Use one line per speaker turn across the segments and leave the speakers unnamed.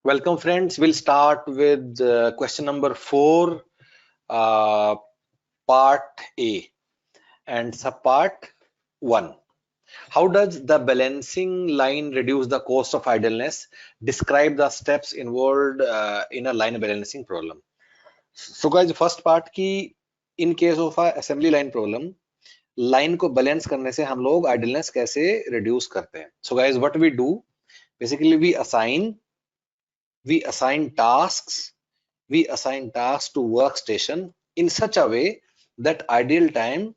Welcome, friends. We'll start with question number 4, part A and subpart 1. How does the balancing line reduce the cost of idleness? Describe the steps involved in a line balancing problem. So, guys, first part की in case of a assembly line problem, line को balance करने से हम लोग idleness कैसे reduce करते हैं? So, guys, what we do basically we assign tasks to workstation in such a way that ideal time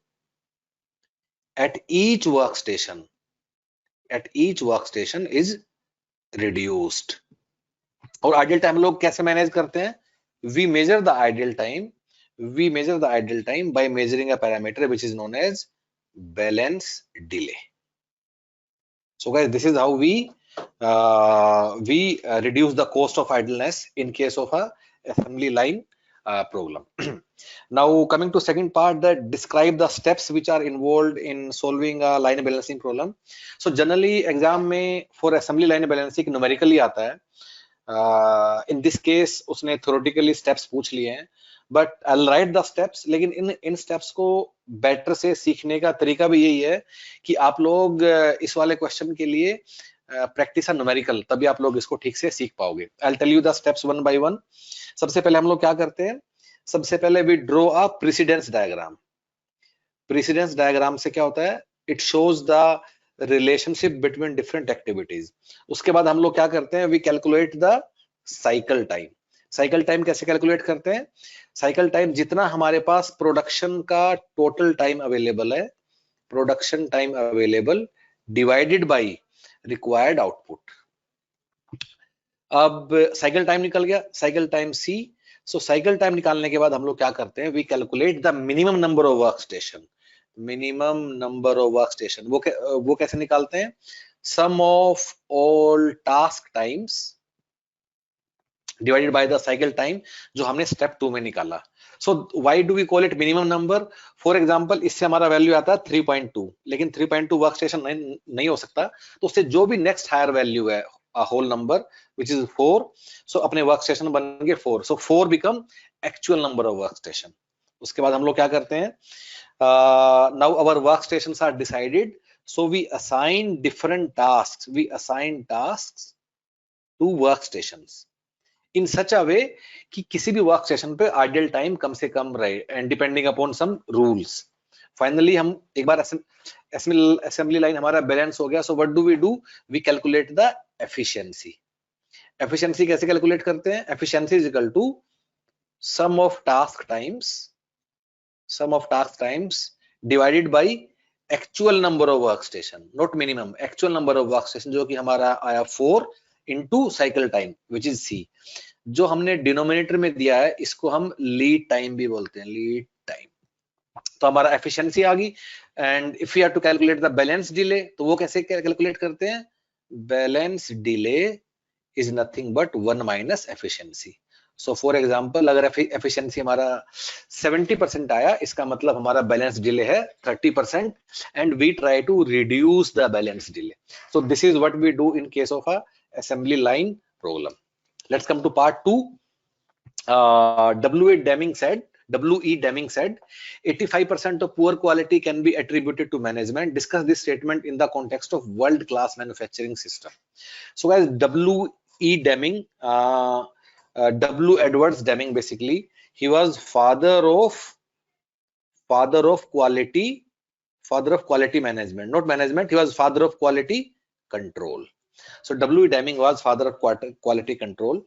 at each workstation is reduced. और ideal time लोग कैसे मैनेज करते हैं? We measure the ideal time by measuring a parameter which is known as balance delay. So guys, this is how we reduce the cost of idleness in case of a assembly line problem. Now coming to second part, that describe the steps which are involved in solving a line balancing problem. So generally exam में for assembly line balancing numerically आता है. In this case उसने theoretically steps पूछ लिए हैं, but I'll write the steps. लेकिन इन steps को better से सीखने का तरीका भी यही है कि आप लोग इस वाले question के लिए प्रैक्टिस न्यूमेरिकल, तभी आप लोग इसको ठीक से सीख पाओगे. I'll tell you the steps one by one. सबसे पहले हम लोग क्या करते हैं? सबसे पहले we draw a precedence diagram. Precedence diagram से क्या होता है? It shows the relationship between different activities. उसके बाद हम लोग क्या करते हैं? We calculate the cycle time. Cycle time कैसे कैलकुलेट करते हैं? साइकिल टाइम जितना हमारे पास प्रोडक्शन का टोटल टाइम अवेलेबल है, production time available divided by required output. अब साइकिल टाइम निकल गया, cycle time C. So cycle time निकालने के बाद हम लोग क्या करते हैं? We calculate the minimum number of work station. वो कैसे निकालते हैं? Sum of all task times divided by the cycle time, जो हमने स्टेप 2 में निकाला. So why do we call it minimum number? For example इससे हमारा वैल्यू आता है 3.2, लेकिन 3.2 वर्क स्टेशन नहीं हो सकता, तो उससे जो भी नेक्स्ट हायर वैल्यू है whole number which is 4, so अपने वर्क स्टेशन बन गए 4. so 4 become actual number of work station. उसके बाद हम लोग क्या करते हैं? now our work stations are decided, so we assign different tasks to work stations in such a way कि किसी भी वर्क स्टेशन पे आइडियल टाइम कम से कम रहे, and depending upon some rules. Finally हम एक बार असेंबली लाइन हमारा बैलेंस हो गया. So what do? We calculate the efficiency. Efficiency कैसे कैलकुलेट करते हैं? Efficiency is equal to sum of task times divided by actual number of work station, not minimum, actual number of work station, जो कि हमारा आया 4 into cycle time which is C. जो हमने denominator में दिया है इसको हम लीड टाइम भी बोलते हैं, लीड टाइम. तो हमारा एफिशिएंसी आ गई. And if you have to calculate the balance delay, तो वो कैसे कैलकुलेट करते हैं? Balance delay is nothing but 1 minus efficiency. So for example अगर एफिशिएंसी हमारा 70% आया, इसका मतलब हमारा बैलेंस डिले है 30%, and we try to reduce the balance delay. So this is what we do in case of a assembly line problem. Let's come to part 2. W.E. Deming said 85% of poor quality can be attributed to management. Discuss this statement in the context of world class manufacturing system. So guys, W.E. Deming, W. Edwards Deming, basically he was father of quality management, not management. He was father of quality control. So W. Deming was father of quality control.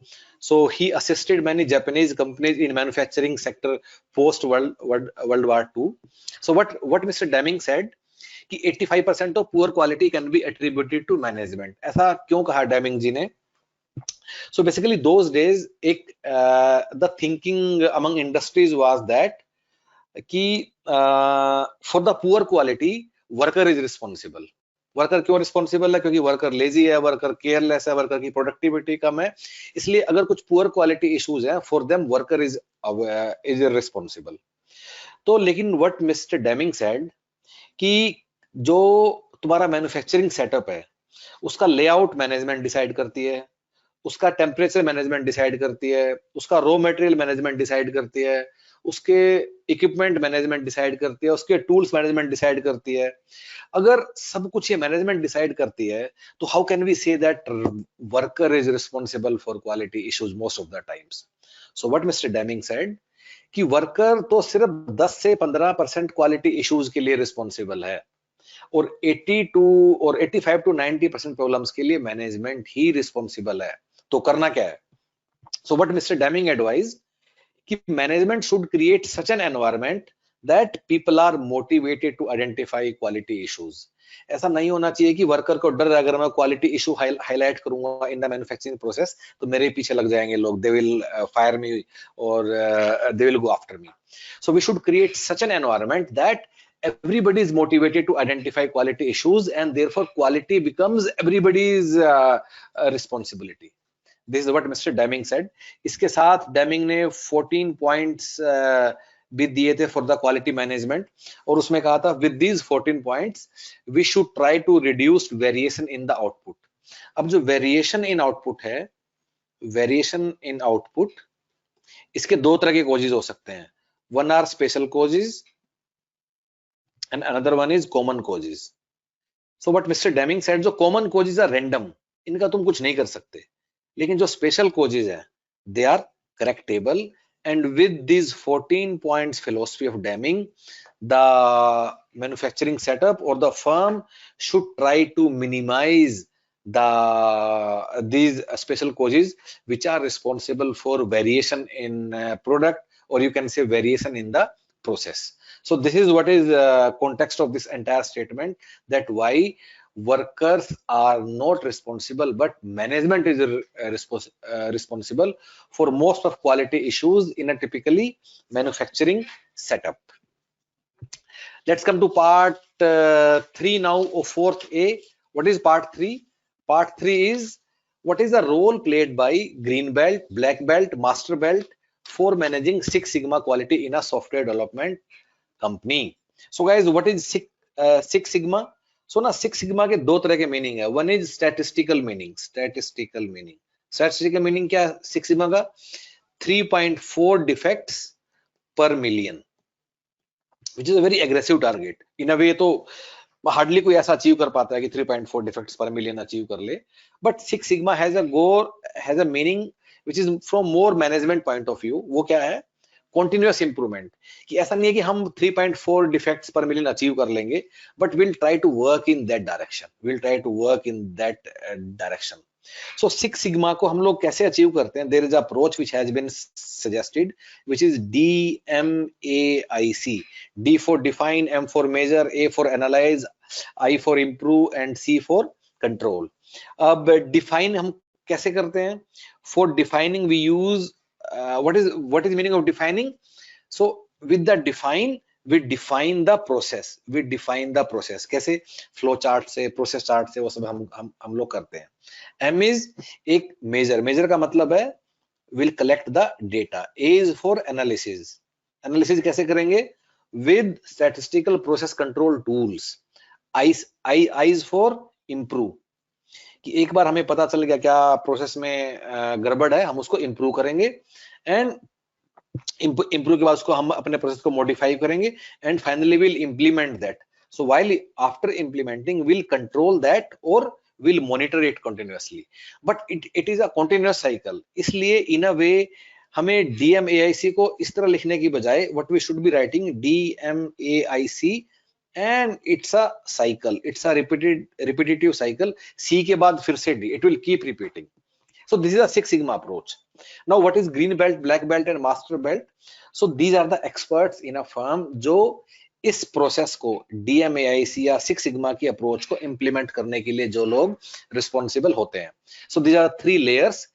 So he assisted many Japanese companies in manufacturing sector post World War II. So what Mr. Deming said कि 85% of poor quality can be attributed to management. ऐसा क्यों कहा Deming जी ने? So basically those days the thinking among industries was that कि for the poor quality worker is responsible. Worker क्यों responsible है? क्योंकि worker lazy है, वर्कर केयरलेस है, वर्कर की प्रोडक्टिविटी कम है. इसलिए अगर कुछ पुअर क्वालिटी इश्यूज हैं, for them worker is responsible. तो लेकिन व्हाट मिस्टर डेमिंग सेड कि जो तुम्हारा मैन्युफैक्चरिंग सेटअप है उसका लेआउट मैनेजमेंट डिसाइड करती है, उसका टेम्परेचर मैनेजमेंट डिसाइड करती है, उसका रॉ मटेरियल मैनेजमेंट डिसाइड करती है, उसके इक्विपमेंट मैनेजमेंट डिसाइड करती है, उसके टूल्स मैनेजमेंट डिसाइड करती है। अगर सब कुछ ये मैनेजमेंट डिसाइड करती है, तो how can we say that worker is responsible for quality issues most of the times? So what mister Deming said कि वर्कर तो सिर्फ 10 से 15% क्वालिटी इश्यूज के लिए रिस्पॉन्सिबल है, और 85 टू 90% प्रॉब्लम्स के लिए मैनेजमेंट ही रिस्पॉन्सिबल है। तो करना क्या है? So what mister Deming advise कि management should create such an environment that people are motivated to identify quality issues. ऐसा नहीं होना चाहिए कि वर्कर को डर है, अगर मैं क्वालिटी इशू हाईलाइट करूंगा इन द मैन्युफैक्चरिंग प्रोसेस तो मेरे पीछे लग जाएंगे लोग, दे विल फायर मी और they will go after me. So we should create such an environment that everybody is motivated to identify quality issues, and therefore quality becomes everybody's responsibility. This is what Mr. Deming said. इसके साथ Deming ने 14 points भी दिए थे for the quality management, और उसमें कहा था with these 14 points we should try to reduce variation in the output. अब जो वेरिएशन इन आउटपुट है, वेरिएशन इन आउटपुट, इसके दो तरह के कॉजेज हो सकते हैं। One are special causes and another one is common causes. So what Mr. Deming said, जो common causes are random, इनका तुम कुछ नहीं कर सकते, लेकिन जो special causes है they are correctable, and with these 14 points philosophy of Deming, the manufacturing setup or the firm should try to minimize these special causes which are responsible for variation in product, or you can say variation in the process. So this is what is context of this entire statement, that why workers are not responsible but management is responsible for most of quality issues in a typically manufacturing setup. Let's come to part 3 now of 4th A. What is part 3? Part 3 is what is the role played by green belt, black belt, master belt for managing Six Sigma quality in a software development company. So guys, what is Six Sigma? So ना Six Sigma के दो तरह के meaning है. One is statistical meaning. Statistical meaning क्या है Six Sigma का? 3.4 defects per million, which is a very aggressive target. In a way तो हार्डली कोई ऐसा अचीव कर पाता है कि 3.4 डिफेक्ट्स पर मिलियन अचीव कर ले. But six sigma has a meaning which is from more management point of view. वो क्या है? Continuous improvement. कि ऐसा नहीं है कि हम 3.4 डिफेक्ट्स पर मिलियन अचीव कर लेंगे, but will try to work in that direction. So six sigma को हम लोग कैसे अचीव करते हैं? There is approach which has been suggested which is DMAIC. D for define, M for measure, A for analyze, I for improve and C for control. अब define हम कैसे करते हैं? For defining we use what is meaning of defining? So with the define we define the process. कैसे? Flow chart से, process chart से, वो सब हम लोग करते हैं. M is एक मेजर का मतलब है will collect the data. A is for analysis. कैसे करेंगे? With statistical process control tools. I is for improve. कि एक बार हमें पता चल गया क्या प्रोसेस में गड़बड़ है, हम उसको इम्प्रूव करेंगे, एंड इम्प्रूव के बाद उसको हम अपने प्रोसेस को मॉडिफाई करेंगे, and finally will implement that. So while after implementing will control that और will monitor it continuously. But it is a continuous cycle. इसलिए इन अ वे हमें DMAIC को इस तरह लिखने की बजाय what we should be writing DMAIC and it's a cycle, it's a repetitive cycle. C के बाद फिर से D, it will keep repeating. So this is a Six Sigma approach. Now what is green belt, black belt and master belt? So these are the experts in a firm जो इस process को DMAIC या Six Sigma की approach को implement करने के लिए जो लोग रिस्पॉन्सिबल होते हैं. So these are three layers.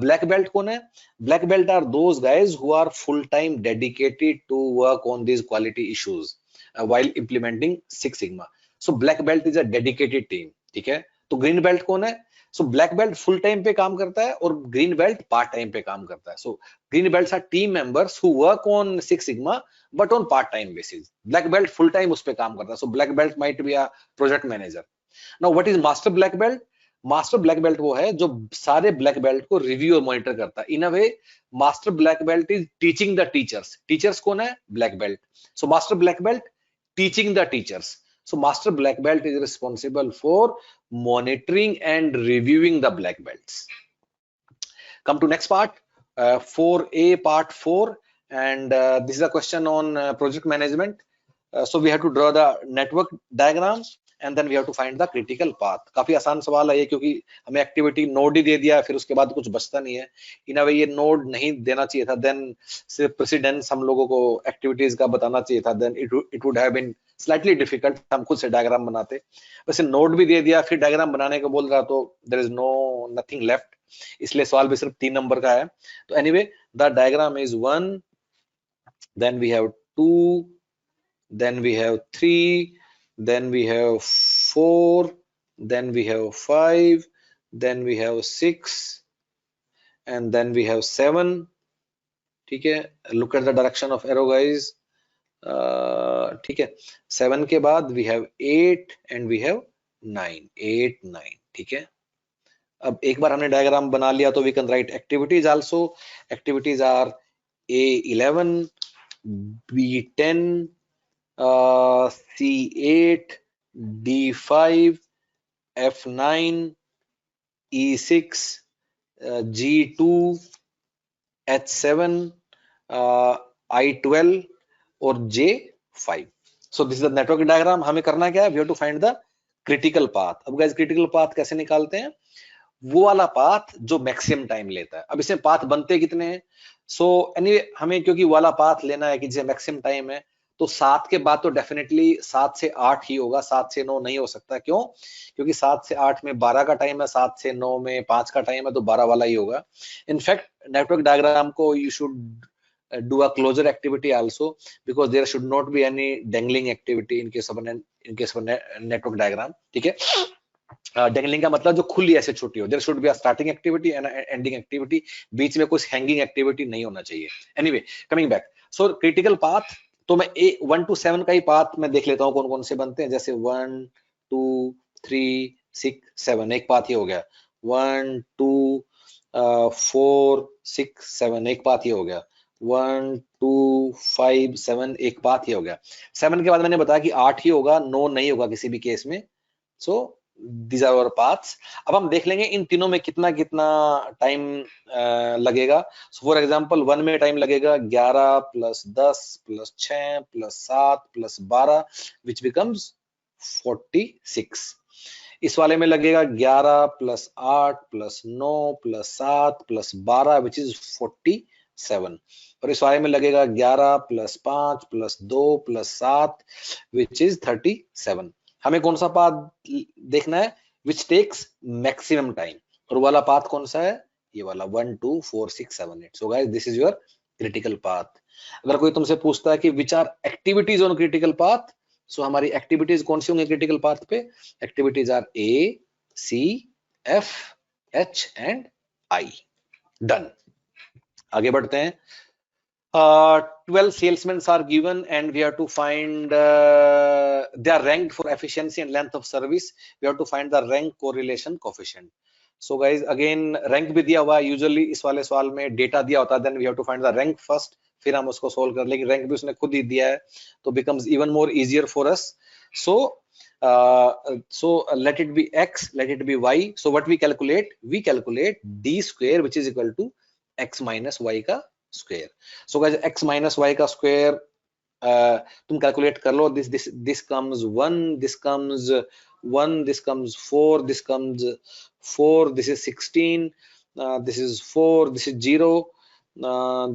Black belt कौन है? Black belt are those guys who are full time dedicated to work on these quality issues while implementing Six Sigma. So black belt is a dedicated team. ठीक है? तो green belt कौन है? So black belt full time पे काम करता है और green belt part time पे काम करता है. So green belts are team members who work on Six Sigma but on part time basis. Black belt full time उस पे काम करता है. So black belt might be a project manager. Now what is master black belt? Master black belt वो है जो सारे black belt को रिव्यू और मॉनिटर करता है। In a way master black belt is teaching the teachers. Teachers कौन है? Black belt. So master black belt teaching the teachers. So master black belt is responsible for monitoring and reviewing the black belts. Come to next part, 4A part 4, and this is a question on project management. So we have to draw the network diagram and then we have to find the critical path. काफी आसान सवाल है ये, क्योंकि हमें activity node ही दे दिया, फिर उसके बाद कुछ बचता नहीं है। इन अ वे ये नोड नहीं देना चाहिए था, देन सिर्फ प्रेसिडेंस हम लोगों को एक्टिविटीज का बताना चाहिए था, then it would have been slightly difficult, हम खुद से डायग्राम बनाते। वैसे नोड भी दे दिया, फिर डायग्राम बनाने को बोल रहा, तो there is no nothing left, इसलिए सवाल भी सिर्फ 3 नंबर का है। तो anyway the diagram is 1, then we have 2, then we have 3, then we have 4, then we have 5, then we have 6, and then we have 7. ठीक है, look at the direction of arrow guys. ठीक है, 7 के बाद we have 8 and we have 9, 8, 9. ठीक है, अब एक बार हमने डायग्राम बना लिया तो we can write activities also. Activities are A11, B10, C8, D5, F9, E6, G2, H7, I12 और J5. So this is the network diagram. हमें करना क्या है? We have to find the critical path. अब guys critical path कैसे निकालते हैं? वो वाला पाथ जो मैक्सिमम टाइम लेता है। अब इसमें पाथ बनते कितने हैं? सो एनीवे हमें क्योंकि वाला पाथ लेना है कि जिसे मैक्सिमम टाइम है, तो 7 के बाद तो डेफिनेटली 7 से 8 ही होगा, 7 से 9 नहीं हो सकता। क्यों? क्योंकि 7 से 8 में 12 का टाइम है, 7 से 9 में 5 का टाइम है, तो 12 वाला ही होगा। इनफैक्ट नेटवर्क डायग्राम को you should do a closure activity also, because there should not be any dangling activity in case of network diagram. ठीक है, डेंगलिंग का मतलब जो खुली ऐसे छुट्टी हो, there should be a starting activity and ending activity, बीच में कुछ हैंगिंग एक्टिविटी नहीं होना चाहिए। Anyway coming back, so critical path, तो मैं 1 to 7 का ही पाथ मैं देख लेता हूँ कौन कौन से बनते हैं। जैसे 1, 2, 3, 6, 7 एक पाथ ही हो गया, 1, 2, 4, 6, 7 एक पाथ ही हो गया, 1, 2, 5, 7 एक पाथ ही हो गया। 7 के बाद मैंने बताया कि 8 ही होगा, 9 नहीं होगा किसी भी केस में। सो these are our paths. अब हम देख लेंगे इन तीनों में कितना कितना टाइम लगेगा। सो फॉर एग्जांपल 1 में टाइम लगेगा 11 plus 10 plus 6 plus 7 plus 12 which becomes 46। इस वाले में लगेगा 11 plus 8 plus 9 plus 7 plus 12 which is 47। और इस वाले में लगेगा 11 plus 5 plus 2 plus 7 which is 37। हमें कौन सा पाथ देखना है? विच टेक्स मैक्सिमम टाइम, और वाला पाथ कौन सा है? ये वाला 1, 2, 4, 6, 7, 8। So guys this is your critical path. अगर कोई तुमसे पूछता है कि which are activities on critical path, so हमारी एक्टिविटीज कौन सी होंगी क्रिटिकल पाथ पे? Activities are A, C, F, H and I। Done, आगे बढ़ते हैं। 12 salesmen are given and we have to find they are ranked for efficiency and length of service. We have to find the rank correlation coefficient. So guys again rank भी दिया हुआ है, usually इस वाले सवाल में डेटा दिया होता है, then we have to find the rank first, फिर हम उसको सोल्व कर लेंगे। रैंक भी उसने खुद ही दिया है, तो becomes even more easier for us. So let it be x, let it be y. So what we calculate? We calculate d square which is equal to x minus y का square. So guys x minus y का square तुम calculate कर लो। this comes 1, this comes 1, this comes 4, this comes 4, this is 16, this is 4, this is 0,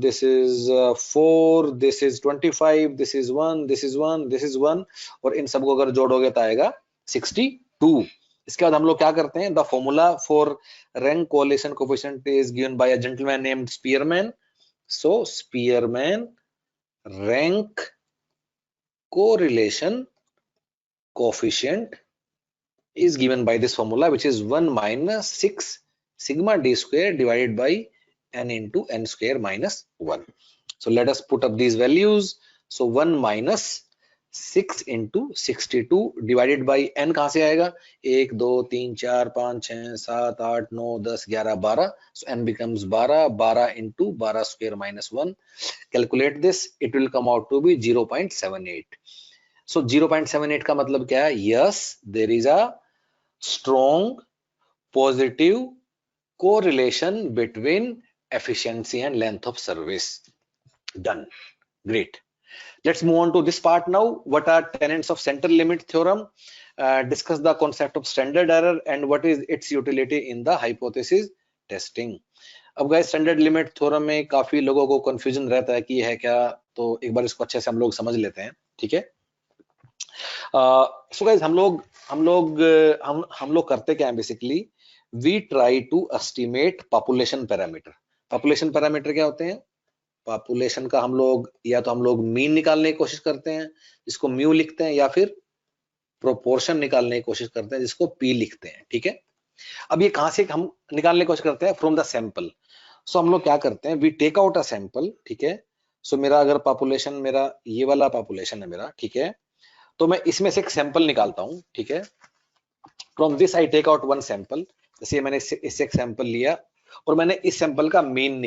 this is 4, this is 25, this is 1, this is 1, this is 1, और इन सबको अगर जोड़ोगे तो आएगा 62। इसके बाद हम लोग क्या करते हैं? The formula for rank correlation coefficient is given by a gentleman named Spearman. So Spearman rank correlation coefficient is given by this formula, which is 1 minus 6 sigma d square divided by n into n square minus 1. So let us put up these values. So 1 minus 6 into 62 divided by n कहां से आएगा? 1 2 3 4 5 6 7 8 9 10 11 12, so n becomes 12. 12 into 12 square minus 1. Calculate this, it will come out to be 0.78. So 0.78 का मतलब क्या है? Yes, there is a strong positive correlation between efficiency and length of service. Done. Great. Let's move on to this part now. What are tenets of center limit theorem? Discuss the concept of standard error and what is its utility in the hypothesis testing. अब guys standard limit theorem में काफी लोगों को confusion रहता है कि ये है क्या, तो एक बार इसको अच्छे से हम लोग समझ लेते हैं, ठीक है। सो गाइस हम लोग करते क्या है basically, we try to estimate population parameter. Population parameter क्या होते हैं? पॉपुलेशन का हम लोग या तो हम लोग मीन निकालने की कोशिश करते हैं जिसको म्यू लिखते हैं, या फिर प्रोपोर्शन निकालने की कोशिश करते हैं जिसको पी लिखते हैं, ठीक है। अब ये कहां से हम निकालने की कोशिश करते हैं? From the sample. सो हम लोग क्या करते हैं, we take out a sample, ठीक है। सो मेरा अगर पॉपुलेशन, मेरा ये वाला पॉपुलेशन है मेरा, ठीक है, तो मैं इसमें से एक सैंपल निकालता हूं, ठीक है। From this I take out one sample. जैसे मैंने इससे एक सैंपल लिया और मैंने इस सैंपल का मीन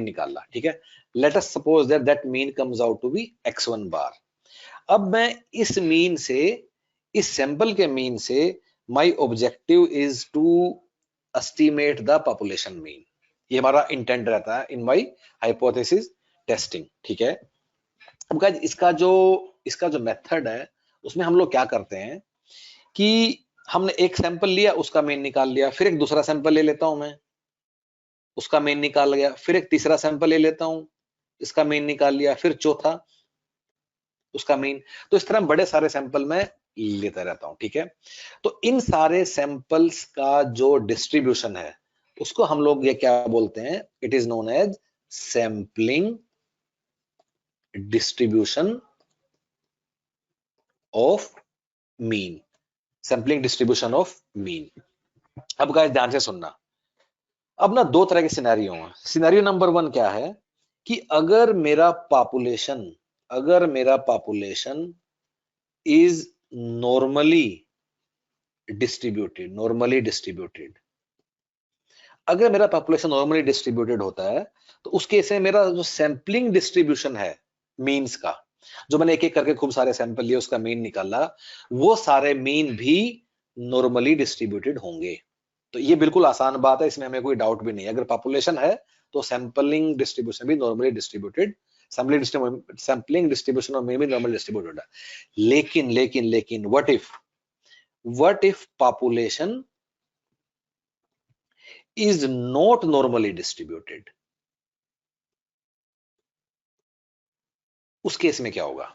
निकाला, ठीक है। Let us suppose that that mean comes out to be x1 bar. अब मैं इस मीन से, इस सैंपल के मीन से, my objective is to estimate the population mean. ये हमारा इंटेंट रहता है इन माय हाइपोथेसिस टेस्टिंग, ठीक है। अब गाइस इसका जो मेथड है उसमें हम लोग क्या करते हैं कि हमने एक सैंपल लिया, उसका मीन निकाल लिया, फिर एक दूसरा सैंपल ले लेता हूं मैं, उसका मीन निकाल गया, फिर एक तीसरा सैंपल ले लेता हूं, इसका मीन निकाल लिया, फिर चौथा उसका मीन। तो इस तरह बड़े सारे सैंपल में लेता रहता हूं, ठीक है। तो इन सारे सैंपल्स का जो डिस्ट्रीब्यूशन है उसको हम लोग ये क्या बोलते हैं? It is known as sampling distribution of mean. Sampling distribution of mean. अब गाइस ध्यान से सुनना। अब ना दो तरह के सिनेरियो हैं। सिनेरियो नंबर 1 क्या है कि अगर मेरा पॉपुलेशन इज नॉर्मली डिस्ट्रीब्यूटेड, अगर मेरा पॉपुलेशन नॉर्मली डिस्ट्रीब्यूटेड होता है तो उस केस में मेरा जो सैंपलिंग डिस्ट्रीब्यूशन है मीन्स का, जो मैंने एक एक करके खूब सारे सैंपल लिए उसका मीन निकाला, वो सारे मीन भी नॉर्मली डिस्ट्रीब्यूटेड होंगे। तो ये बिल्कुल आसान बात है, इसमें हमें कोई डाउट भी नहीं है। अगर पॉपुलेशन है तो सैंपलिंग डिस्ट्रीब्यूशन भी नॉर्मली डिस्ट्रीब्यूटेड, सैंपलिंग डिस्ट्रीब्यूशन और मीन भी नॉर्मली डिस्ट्रीब्यूटेड है। लेकिन what if population is not normally distributed? उस केस में क्या होगा?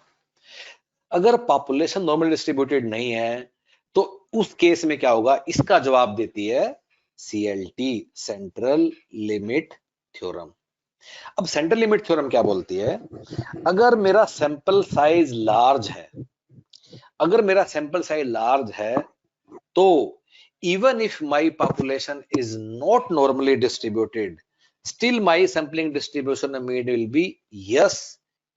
अगर पॉपुलेशन नॉर्मली डिस्ट्रीब्यूटेड नहीं है तो उस केस में क्या होगा? इसका जवाब देती है CLT, सेंट्रल लिमिट थ्योरम। अब सेंट्रल लिमिट थ्योरम क्या बोलती है? अगर मेरा सैंपल साइज लार्ज है, तो even if my population is not normally distributed, still my sampling distribution mean will be, yes,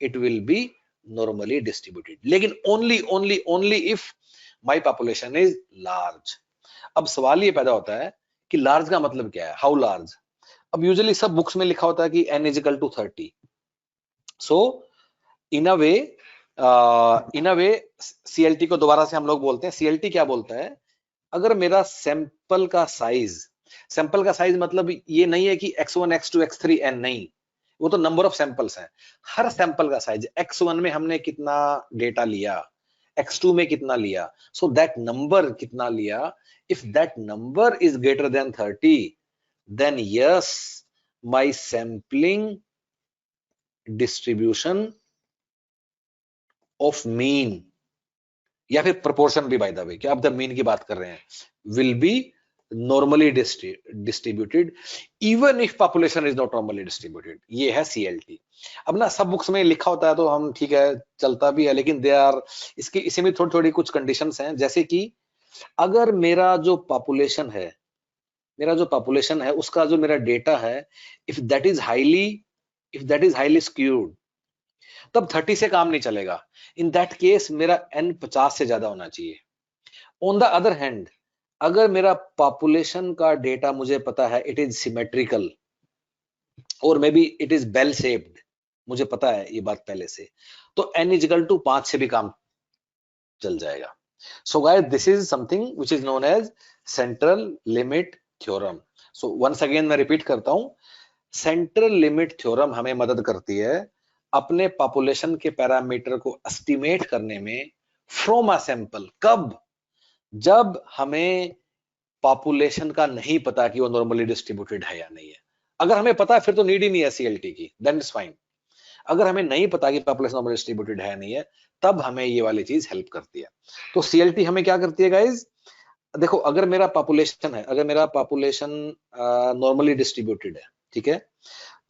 it will be normally distributed, लेकिन only if my population is large। अब सवाल ये पैदा होता है कि लार्ज का मतलब क्या है? How large? अब यूजुअली सब बुक्स में लिखा होता है कि n is equal to 30। So in a way CLT को दोबारा से हम लोग बोलते हैं। CLT क्या बोलता है? अगर मेरा सैंपल का साइज मतलब ये नहीं है कि x1 x2 x3 n, नहीं, वो तो नंबर ऑफ सैंपल्स हैं। हर सैंपल का साइज, x1 में हमने कितना डेटा लिया, x2 में कितना लिया, सो दैट नंबर कितना लिया, if that number is greater than 30, then yes, my sampling distribution of mean या फिर प्रोपोर्शन भी, बाय द वे, कि आप जब मीन की बात कर रहे हैं, will be normally distributed even if population is not normally distributed. ये है CLT। अब ना सब बुक्स में लिखा होता है तो हम ठीक है चलता भी है, लेकिन दे आर इसी में थोड़ी कुछ कंडीशंस हैं। जैसे कि अगर मेरा जो पॉपुलेशन है उसका जो मेरा डेटा है, if that is highly skewed, तब 30 से काम नहीं चलेगा। इन दैट केस मेरा n 50 से ज्यादा होना चाहिए। ऑन द अदर हैंड, अगर मेरा पॉपुलेशन का डेटा मुझे पता है इट इज सिमेट्रिकल और maybe it is bell shaped, मुझे पता है ये बात पहले से, तो n इजिकल टू 5 से भी काम चल जाएगा। So guys, this is something which is known as central limit theorem. So once again मैं रिपीट करता हूं, सेंट्रल लिमिट थ्योरम हमें मदद करती है अपने पॉपुलेशन के पैरामीटर को एस्टिमेट करने में फ्रॉम अ सैंपल। कब? जब हमें पॉपुलेशन का नहीं पता कि वो नॉर्मली डिस्ट्रीब्यूटेड है या नहीं है। अगर हमें पता है फिर तो नीड ही नहीं है सीएलटी की, देन इज फाइन। अगर हमें नहीं पता कि पॉपुलेशन नॉर्मली डिस्ट्रीब्यूटेड है नहीं है, तब हमें ये वाली चीज हेल्प करती है। तो सीएलटी हमें क्या करती है गाइज? देखो, अगर मेरा पॉपुलेशन है, अगर मेरा पॉपुलेशन नॉर्मली डिस्ट्रीब्यूटेड है, ठीक है,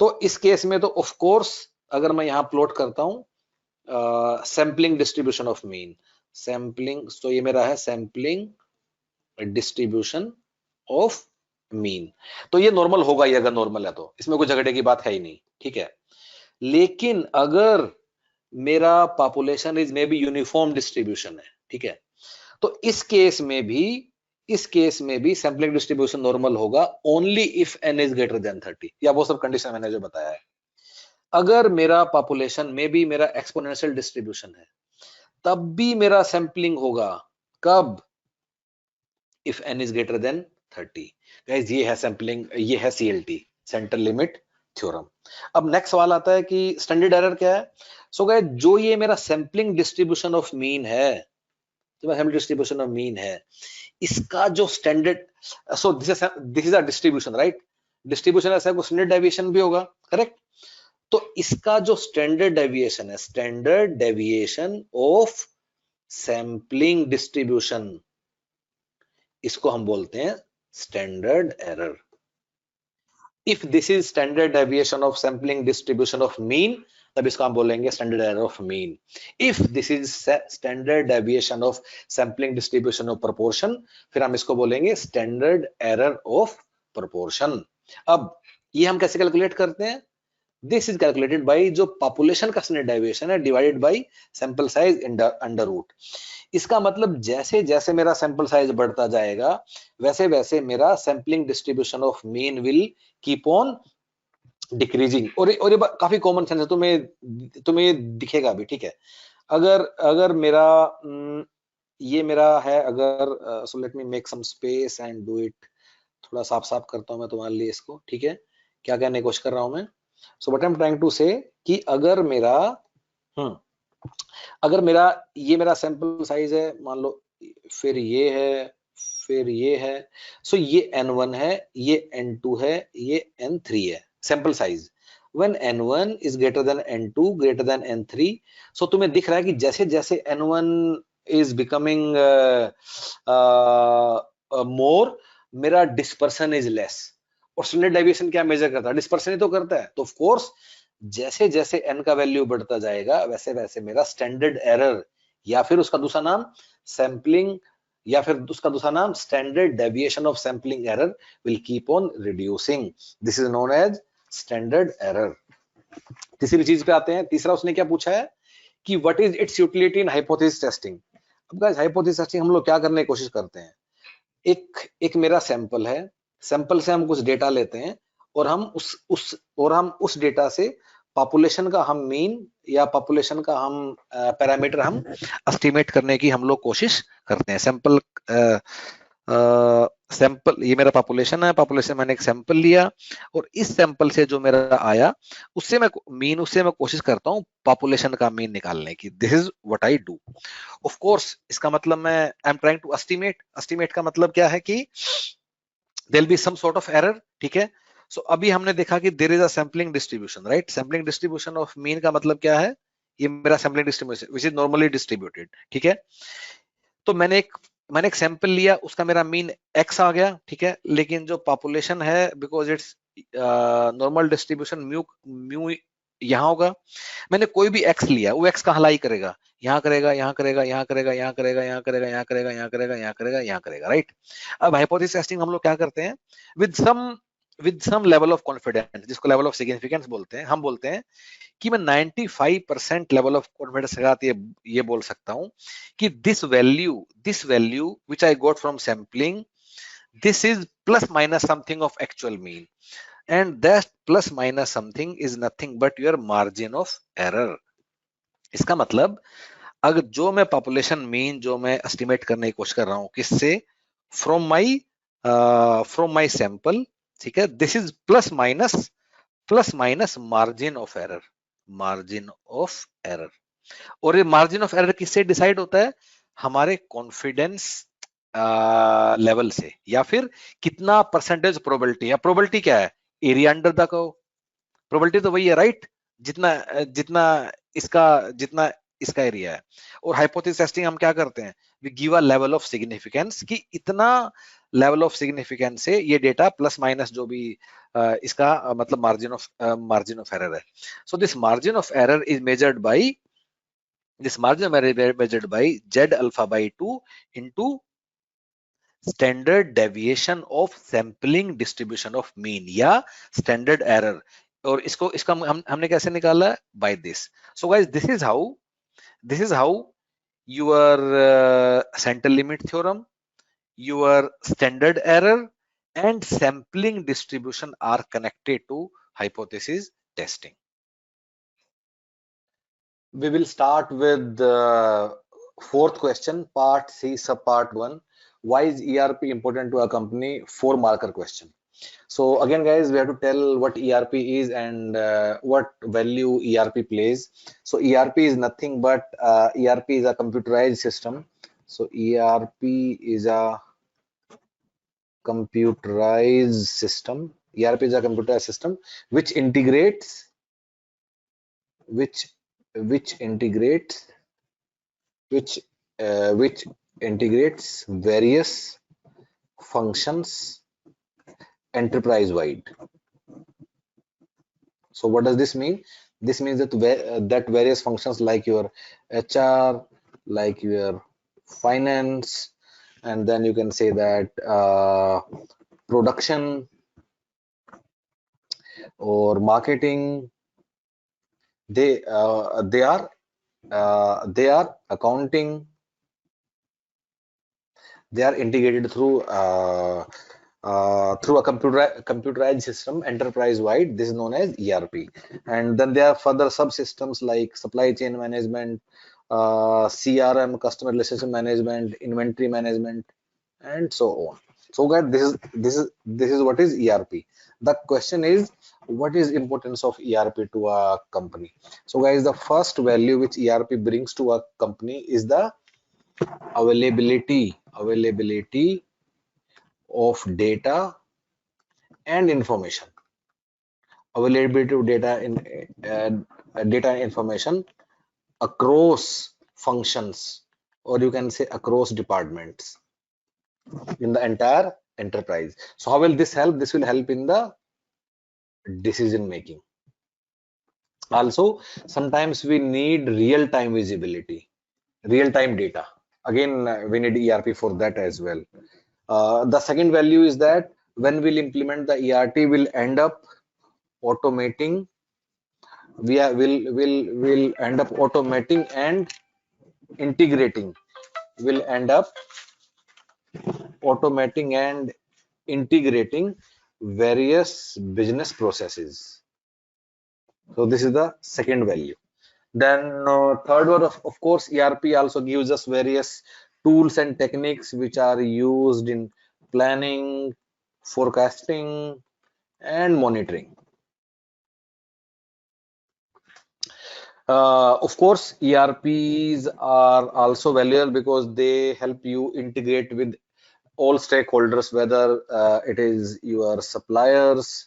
तो इस केस में तो ऑफ कोर्स अगर मैं यहां प्लॉट करता हूं sampling distribution of mean, sampling, तो ये मेरा है सैम्पलिंग डिस्ट्रीब्यूशन ऑफ मीन, तो ये नॉर्मल होगा ही, अगर नॉर्मल है तो इसमें कोई झगड़े की बात है ही नहीं, ठीक है। लेकिन अगर मेरा population is may be uniform distribution है, ठीक है, तो इस केस में भी सैम्पलिंग डिस्ट्रीब्यूशन नॉर्मल होगा only if n is greater than 30, या वो सब कंडीशन मैंने जो बताया है। अगर मेरा पॉपुलेशन में भी मेरा एक्सपोनेंशियल डिस्ट्रीब्यूशन है, तब भी मेरा सैम्पलिंग होगा। कब? If n is greater than 30। Guys, ये है सैम्पलिंग, ये है सीएलटी, सेंट्रल लिमिट थ्योरम। अब नेक्स्ट सवाल आता है कि स्टैंडर्ड एरर क्या है। सो गाइस, जो ये मेरा सैम्पलिंग डिस्ट्रीब्यूशन ऑफ मीन है, जो सैम्पलिंग डिस्ट्रीब्यूशन ऑफ मीन है, इसका जो standard, so this is a distribution, right? Distribution ऐसा है, स्टैंडर्ड डेविएशन भी होगा, करेक्ट? तो इसका जो स्टैंडर्ड डेविएशन है, standard deviation of sampling distribution, इसको हम बोलते हैं standard error. If this is standard deviation of sampling distribution of mean, तब इसको हम बोलेंगे standard error of mean. If this is standard deviation of sampling distribution of proportion, फिर हम इसको बोलेंगे स्टैंडर्ड एरर ऑफ प्रोपोर्शन। अब ये हम कैसे कैलकुलेट करते हैं? दिस इज कैलकुलेटेड बाय जो पॉपुलेशन का स्टैंडर्ड डेविएशन है divided by sample size under root. इसका मतलब जैसे जैसे मेरा सैंपल साइज बढ़ता जाएगा, वैसे वैसे मेरा sampling distribution of mean will keep on decreasing. और ये काफी कॉमन सेंस है, तुम्हें दिखेगा भी, ठीक है। अगर अगर मेरा ये मेरा है, अगर so let me make some space and do it, थोड़ा साफ साफ करता हूं मैं तुम्हारे लिए इसको, ठीक है। क्या कहने की कोशिश कर रहा हूं मैं? So what I am trying to say कि अगर मेरा ये मेरा सैंपल साइज है, मान लो, फिर ये है, फिर ये है, सो ये n1 है, ये n2 है, ये n3 है, sample size. when n1 is greater than n2 greater than n3, so तुम्हें दिख रहा है कि जैसे जैसे n1 is becoming more, मेरा डिस्पर्सन इज लेस। और स्टैंडर्ड डेविएशन क्या मेजर करता है? डिस्पर्सन ही तो करता है। तो ऑफ कोर्स जैसे जैसे n का वैल्यू बढ़ता जाएगा, वैसे वैसे मेरा स्टैंडर्ड एरर, या फिर उसका दूसरा नाम सैम्पलिंग, या फिर उसका दूसरा नाम standard deviation of sampling error will keep on reducing. This is known as standard error. तीसरी चीज पे आते हैं। तीसरा उसने क्या पूछा है कि what is it's utility in hypothesis testing. अब गाइस, हाइपोथेसिस टेस्टिंग हम लोग क्या करने की कोशिश करते हैं? एक मेरा सैंपल है, सैंपल से हम कुछ डेटा लेते हैं, और हम उस डेटा से पॉपुलेशन का हम मीन या पॉपुलेशन का हम पैरामीटर हम एस्टिमेट करने की हम लोग कोशिश करते हैं। सैंपल ये मेरा पॉपुलेशन है, पॉपुलेशन मैंने एक सैंपल लिया, और इस सैंपल से जो मेरा आया उससे मैं कोशिश करता हूँ पॉपुलेशन का मीन निकालने की। This is what I do. Of course इसका मतलब मैं I am trying to estimate का मतलब क्या है कि there will be some sort of error, ठीक है। सो अभी हमने देखा कि there is a sampling distribution, right? Sampling distribution of mean का मतलब क्या है? ये मेरा sampling distribution which is normally distributed, ठीक है। तो मैंने एक सैंपल लिया, उसका मेरा मीन x आ गया, ठीक है। लेकिन जो पॉपुलेशन है, because it's normal distribution, mu यहाँ होगा। मैंने कोई भी x लिया, वो x कहाँ लाई करेगा? यहाँ करेगा, यहाँ करेगा, यहाँ करेगा, यहाँ करेगा, यहाँ करेगा, यहाँ करेगा, यहाँ करेगा, यहाँ करेगा, यहाँ करेगा, राइट? अब हाइपोथेसिस टेस्टिंग हम लोग क्या करते हैं? With some with some level of confidence, जिसको लेवल ऑफ सिग्निफिकेंस बोलते हैं, हम बोलते हैं कि मैं 95% लेवल ऑफ कॉन्फिडेंस के साथ ये बोल सकता हूं कि this value which I got from sampling, this is plus minus something of actual mean, and that plus minus something is nothing but your margin of error. इसका मतलब अगर जो मैं पॉपुलेशन मीन जो मैं एस्टिमेट करने की कोशिश कर रहा हूं किससे, फ्रॉम माई सैंपल, ठीक है, this is plus minus margin of error, margin of error. और ये मार्जिन ऑफ एरर किससे डिसाइड होता है, हमारे कॉन्फिडेंस लेवल से, या फिर कितना परसेंटेज प्रोबेबिलिटी है। प्रोबेबिलिटी क्या है, area under the curve, probability तो वही है राइट, जितना जितना इसका जितना इसका एरिया है। और हाइपोथेसिस टेस्टिंग हम क्या करते हैं, we give a level of significance कि इतना लेवल ऑफ सिग्निफिकेंस से ये डेटा प्लस माइनस जो भी इसका मतलब मार्जिन ऑफ एरर है। So this margin of error is measured by z alpha by 2 into standard deviation of sampling distribution of mean या स्टैंडर्ड एरर। और इसका हमने कैसे निकाला, by this. So guys this is how your center limit theorem, your standard error and sampling distribution are connected to hypothesis testing. We will start with the fourth question, part C, subpart 1. Why is ERP important to a company? 4-marker question. So again, guys, we have to tell what ERP is and what value ERP plays. So ERP is nothing but ERP is a computerized system. So ERP is a computerized system. ERP is a computerized system which integrates which integrates which integrates various functions enterprise wide. So what does this mean? This means that various functions like your HR, like your finance, and then you can say that production or marketing, they are accounting, they are integrated through a computerized system enterprise wide. This is known as ERP. And then there are further subsystems like supply chain management, CRM, customer relationship management, inventory management, and so on. So guys, this is what is ERP. The question is, what is importance of ERP to a company? So guys, the first value which ERP brings to a company is the availability of data and information. Availability of data and information across functions, or you can say across departments in the entire enterprise. So how will this help? This will help in the decision making. Also, sometimes we need real-time visibility, real-time data. Again, we need ERP for that as well. The second value is that when we'll implement the ERP, we'll end up automating. We'll end up automating and integrating. We'll end up automating and integrating various business processes. So this is the second value. Then third one, of course, ERP also gives us various tools and techniques which are used in planning, forecasting, and monitoring. Of course, ERPs are also valuable because they help you integrate with all stakeholders, whether it is your suppliers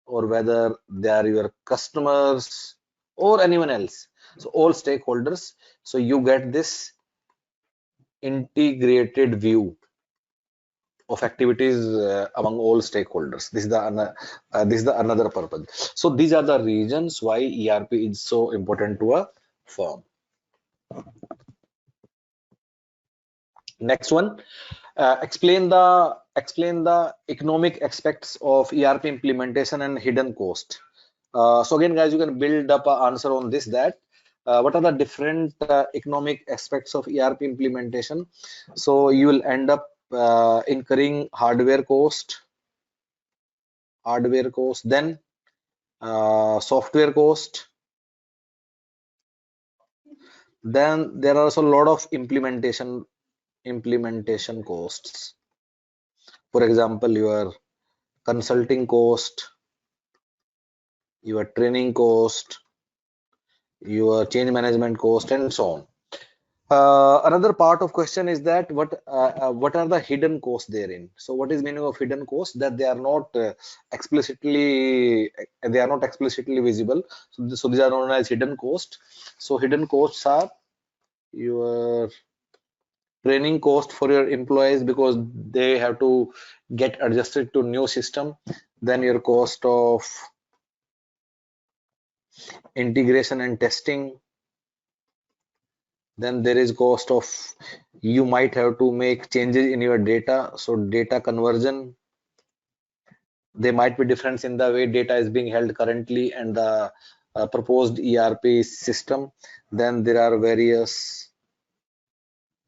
or whether they are your customers or anyone else. So all stakeholders. So you get this integrated view of activities among all stakeholders. This is the another purpose. So these are the reasons why ERP is so important to a firm. Next one, Explain the economic aspects of ERP implementation and hidden cost. So again, guys, you can build up an answer on this, that what are the different economic aspects of ERP implementation. So you will end up incurring hardware cost, then software cost, then there are also a lot of implementation costs. For example, your consulting cost, your training cost, your change management cost, and so on. Another part of question is that what are the hidden costs therein. So what is meaning of hidden costs? That they are not explicitly visible. So these are known as hidden costs. So hidden costs are your training cost for your employees because they have to get adjusted to new system. Then your cost of integration and testing. Then there is cost of, you might have to make changes in your data, so data conversion. There might be difference in the way data is being held currently and the proposed ERP system. Then there are various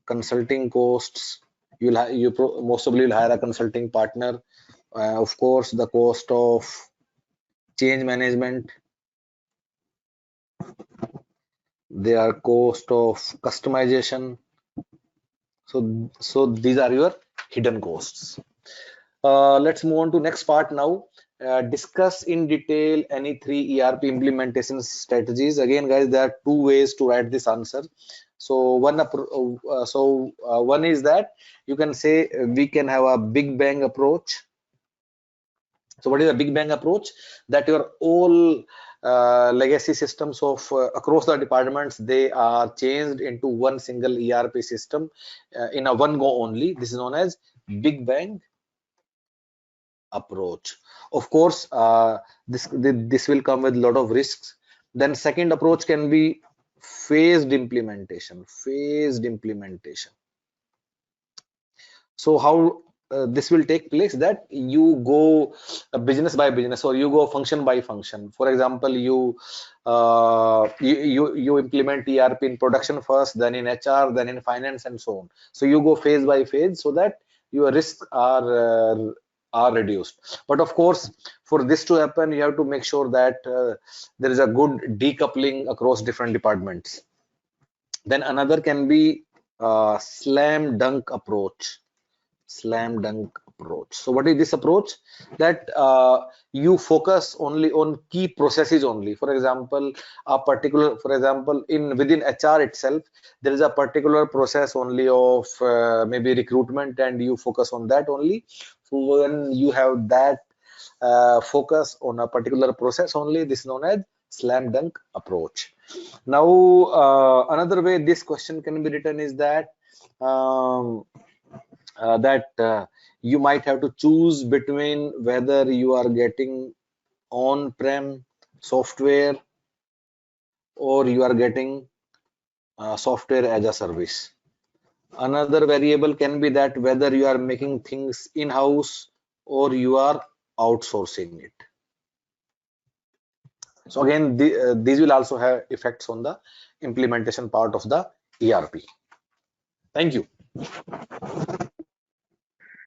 consulting costs. Most probably will hire a consulting partner. Of course, the cost of change management. There are cost of customization. So these are your hidden costs. Let's move on to next part now. Discuss in detail any 3 ERP implementation strategies. Again, guys, there are 2 ways to write this answer. So one is that you can say we can have a big bang approach. So what is a big bang approach? That your all legacy systems of across the departments, they are changed into one single ERP system in a one go only. This is known as big bang approach. Of course, this will come with a lot of risks. Then second approach can be phased implementation. So how this will take place, that you go business by business, or you go function by function. For example, you implement ERP in production first, then in HR, then in finance, and so on. So you go phase by phase so that your risks are reduced. But of course, for this to happen, you have to make sure that there is a good decoupling across different departments. Then another can be slam dunk approach. So what is this approach? That you focus only on key processes only. For example, within HR itself, there is a particular process only of maybe recruitment, and you focus on that only. So when you have that focus on a particular process only, this is known as slam dunk approach. Now another way this question can be written is that you might have to choose between whether you are getting on-prem software or you are getting software as a service. Another variable can be that whether you are making things in-house or you are outsourcing it. So again, these will also have effects on the implementation part of the ERP. Thank you.